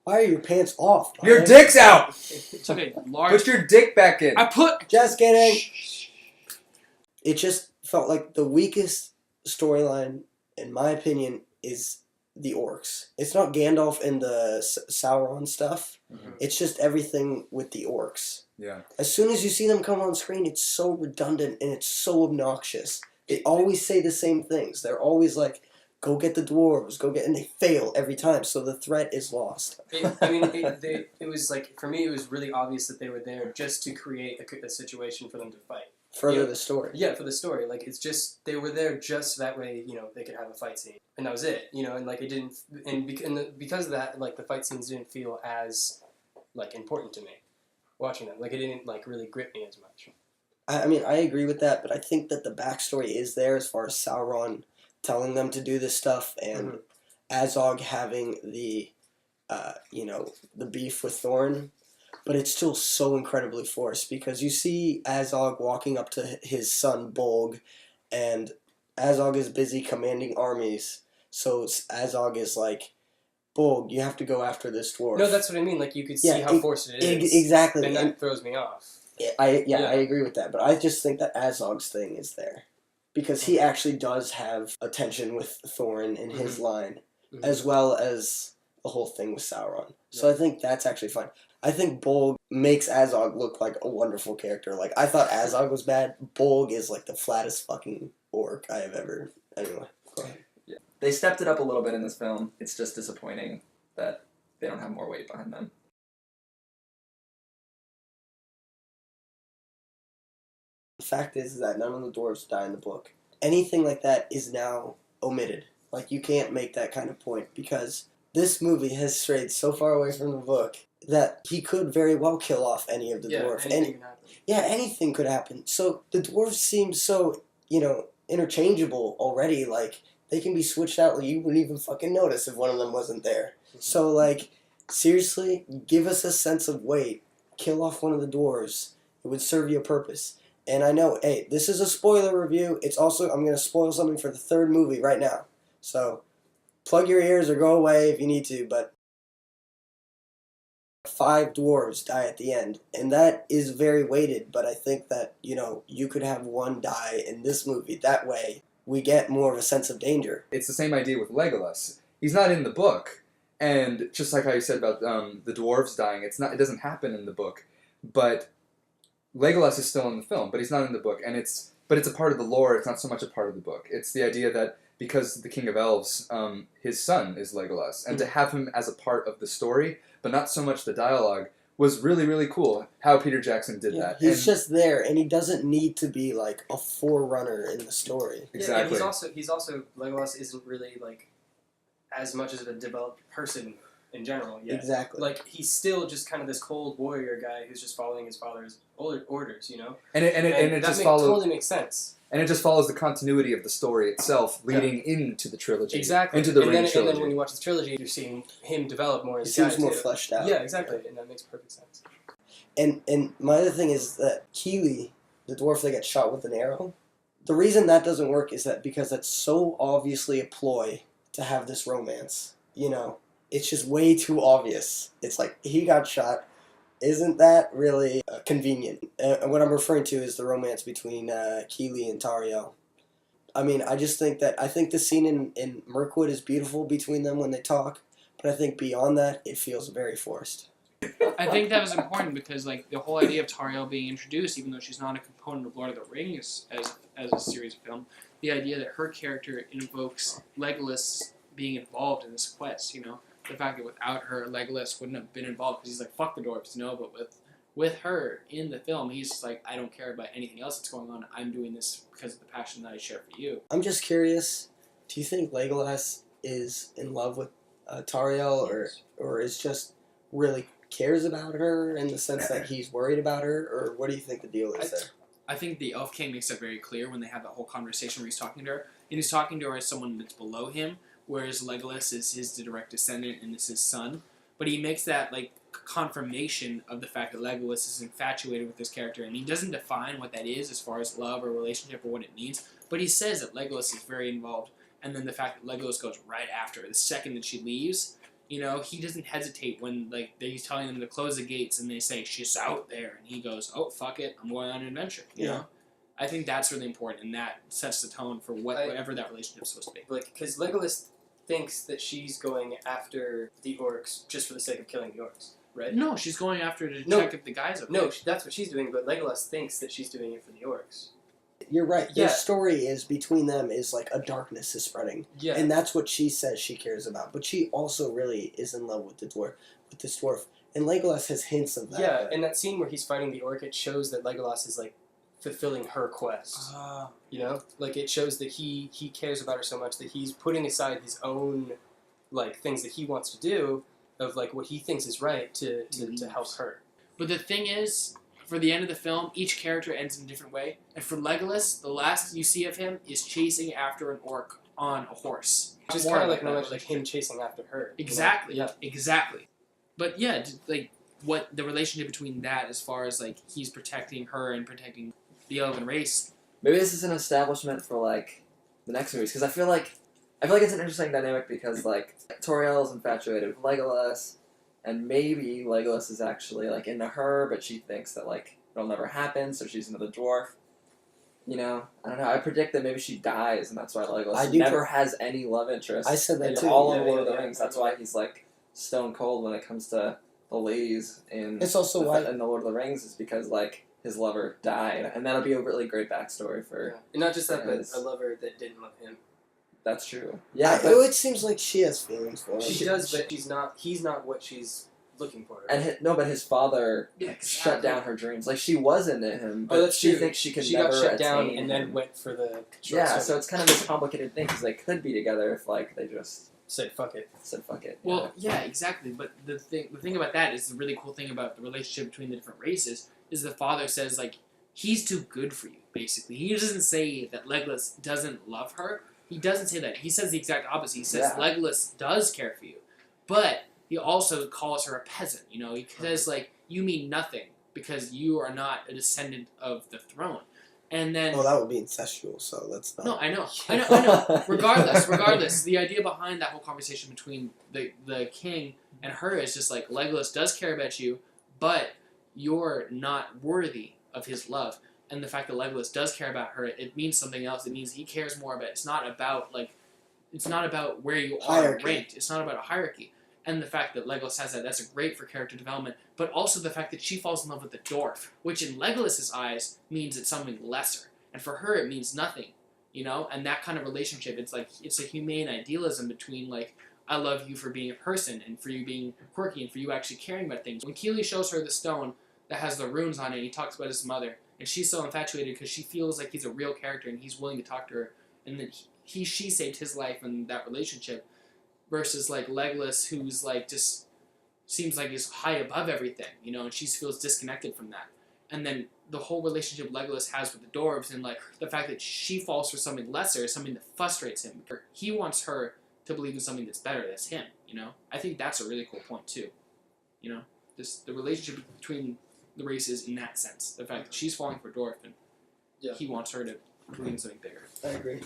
Why are your pants off? Your dick's out! It's okay. Large. Put your dick back in. Just kidding. It just felt like the weakest storyline, in my opinion, is the orcs. It's not Gandalf and the Sauron stuff. Mm-hmm. It's just everything with the orcs. Yeah. As soon as you see them come on screen, it's so redundant and it's so obnoxious. They always say the same things. They're always like, go get the dwarves, and they fail every time, so the threat is lost. It was like, for me, it was really obvious that they were there just to create a situation for them to fight. Further the story. Yeah, for the story. Like, it's just, they were there just that way, they could have a fight scene. And that was it, and like, it didn't, because of that, like, the fight scenes didn't feel as, like, important to me, watching them. Like, it didn't, like, really grip me as much. I mean, I agree with that, but I think that the backstory is there as far as Sauron telling them to do this stuff, and Azog having the beef with Thorin, but it's still so incredibly forced, because you see Azog walking up to his son Bolg, and Azog is busy commanding armies, so Azog is like, Bolg, you have to go after this dwarf. No, that's what I mean, like, you could see how forced it is. Exactly. And that throws me off. I agree with that, but I just think that Azog's thing is there. Because he actually does have a tension with Thorin in his line, as well as the whole thing with Sauron. So I think that's actually fine. I think Bolg makes Azog look like a wonderful character. Like, I thought Azog was bad. Bolg is like the flattest fucking orc I have ever... Anyway, go ahead. Yeah. They stepped it up a little bit in this film. It's just disappointing that they don't have more weight behind them. The fact is that none of the dwarves die in the book. Anything like that is now omitted. Like, you can't make that kind of point, because this movie has strayed so far away from the book that he could very well kill off any of the dwarves. Anything can happen. Yeah, anything could happen. So the dwarves seem so, interchangeable already. Like, they can be switched out. Like, you wouldn't even fucking notice if one of them wasn't there. So, like, seriously, give us a sense of weight. Kill off one of the dwarves. It would serve you a purpose. And I know, hey, this is a spoiler review. It's also, I'm going to spoil something for the third movie right now. So, plug your ears or go away if you need to, but 5 dwarves die at the end. And that is very weighted, but I think that, you could have one die in this movie. That way, we get more of a sense of danger. It's the same idea with Legolas. He's not in the book. And just like how you said about the dwarves dying, it doesn't happen in the book. But Legolas is still in the film, but he's not in the book, but it's a part of the lore. It's not so much a part of the book. It's the idea that because the King of Elves, his son is Legolas, and to have him as a part of the story, but not so much the dialogue, was really, really cool. How Peter Jackson did that. He's just there, and he doesn't need to be like a forerunner in the story. Exactly. Yeah, and he's also Legolas isn't really like as much as a developed person in general yet. Exactly. Like, he's still just kind of this cold warrior guy who's just following his father's orders, And it just follows. Totally makes sense. And it just follows the continuity of the story itself, leading into the trilogy. Exactly. Into the Ring trilogy. And then when you watch the trilogy, you're seeing him develop more as He a guy, seems more too. fleshed out. Yeah, exactly. And that makes perfect sense. And my other thing is that Keely, the dwarf that gets shot with an arrow, the reason that doesn't work is that because that's so obviously a ploy to have this romance. It's just way too obvious. It's like, he got shot. Isn't that really convenient? And what I'm referring to is the romance between Keely and Tariel. I mean, I think the scene in Mirkwood is beautiful between them when they talk, but I think beyond that, it feels very forced. I think that was important because, like, the whole idea of Tariel being introduced, even though she's not a component of Lord of the Rings as a series of film, the idea that her character invokes Legolas being involved in this quest, the fact that without her, Legolas wouldn't have been involved because he's like, fuck the dwarves, but with her in the film, he's just like, I don't care about anything else that's going on. I'm doing this because of the passion that I share for you. I'm just curious, do you think Legolas is in love with Tariel or is just really cares about her in the sense that he's worried about her, or what do you think the deal is there? I think the Elf King makes that very clear when they have that whole conversation where he's talking to her. And he's talking to her as someone that's below him, whereas Legolas is his direct descendant and is his son. But he makes that, like, confirmation of the fact that Legolas is infatuated with this character, and he doesn't define what that is as far as love or relationship or what it means, but he says that Legolas is very involved, and then the fact that Legolas goes right after her, the second that she leaves, You know, he doesn't hesitate when like he's telling them to close the gates and they say she's out there, and he goes, "Oh fuck it, I'm going on an adventure." You know, I think that's really important, and that sets the tone for whatever that relationship's supposed to be. Like, because Legolas thinks that she's going after the orcs just for the sake of killing the orcs, right? No, she's going after to No. check if the guy's okay. No, that's what she's doing, but Legolas thinks that she's doing it for the orcs. You're right. Yeah. Their story is between them is like a darkness is spreading, Yeah. and that's what she says she cares about. But she also really is in love with this dwarf, and Legolas has hints of that. Yeah, in that scene where he's fighting the orc, it shows that Legolas is like fulfilling her quest. You know, like it shows that he cares about her so much that he's putting aside his own like things that he wants to do of like what he thinks is right to help her. But the thing is, for the end of the film, each character ends in a different way. And for Legolas, the last you see of him is chasing after an orc on a horse. Just More kind of about like that like him chasing after her. Exactly. You know? Exactly. But yeah, like what the relationship between that, as far as like he's protecting her and protecting the elven race. Maybe this is an establishment for like the next movies, because I feel like it's an interesting dynamic because like Toriel's infatuated with Legolas, and maybe Legolas is actually like into her, but she thinks that like it'll never happen, so she's into the dwarf. You know, I don't know. I predict that maybe she dies, and that's why Legolas never has any love interest. I said that in too. all Yeah, of Lord of the yeah, Rings. yeah. That's why he's like stone cold when it comes to the ladies in It's also why in the Lord of the Rings, is because like his lover died, and that'll be a really great backstory for. Yeah. And not just that, but Yes. a lover that didn't love him. That's true. yeah, Yeah, but it seems like she has feelings for him. She does, but she's not. He's not what she's looking for. and but his father Yeah, shut down her dreams. Like she was into him, but that's she true. thinks she can She never got shut down attain and then him. went for the Yeah, so it's kind of this complicated thing because they could be together if like they just said fuck it. said fuck it. Well, yeah, exactly. But the thing about that is the really cool thing about the relationship between the different races is the father says like he's too good for you. Basically, he doesn't say that Legolas doesn't love her. He doesn't say that. He says the exact opposite. He says Yeah. Legolas does care for you, but he also calls her a peasant. You know, he says like you mean nothing because you are not a descendant of the throne. And then Oh, that would be incestual. So that's not. no, I know. Regardless, the idea behind that whole conversation between the king and her is just like Legolas does care about you, but you're not worthy of his love. And the fact that Legolas does care about her, it means something else. It means he cares more about. It's not about where you are Hierarchy. ranked. It's not about a hierarchy. And the fact that Legolas has that's great for character development. But also the fact that she falls in love with the dwarf, which in Legolas's eyes means it's something lesser, and for her it means nothing. You know, and that kind of relationship, it's like it's a humane idealism between like I love you for being a person and for you being quirky and for you actually caring about things. When Keeley shows her the stone that has the runes on it, he talks about his mother. And she's so infatuated because she feels like he's a real character and he's willing to talk to her. And then she saved his life in that relationship. Versus like Legolas, who's like just seems like he's high above everything, you know, and she feels disconnected from that. And then the whole relationship Legolas has with the dwarves and like the fact that she falls for something lesser is something that frustrates him. He wants her to believe in something that's better, that's him, you know. I think that's a really cool point too. You know, just the relationship between the races in that sense. The fact that she's falling for dwarf and he wants her to believe in something bigger. I agree.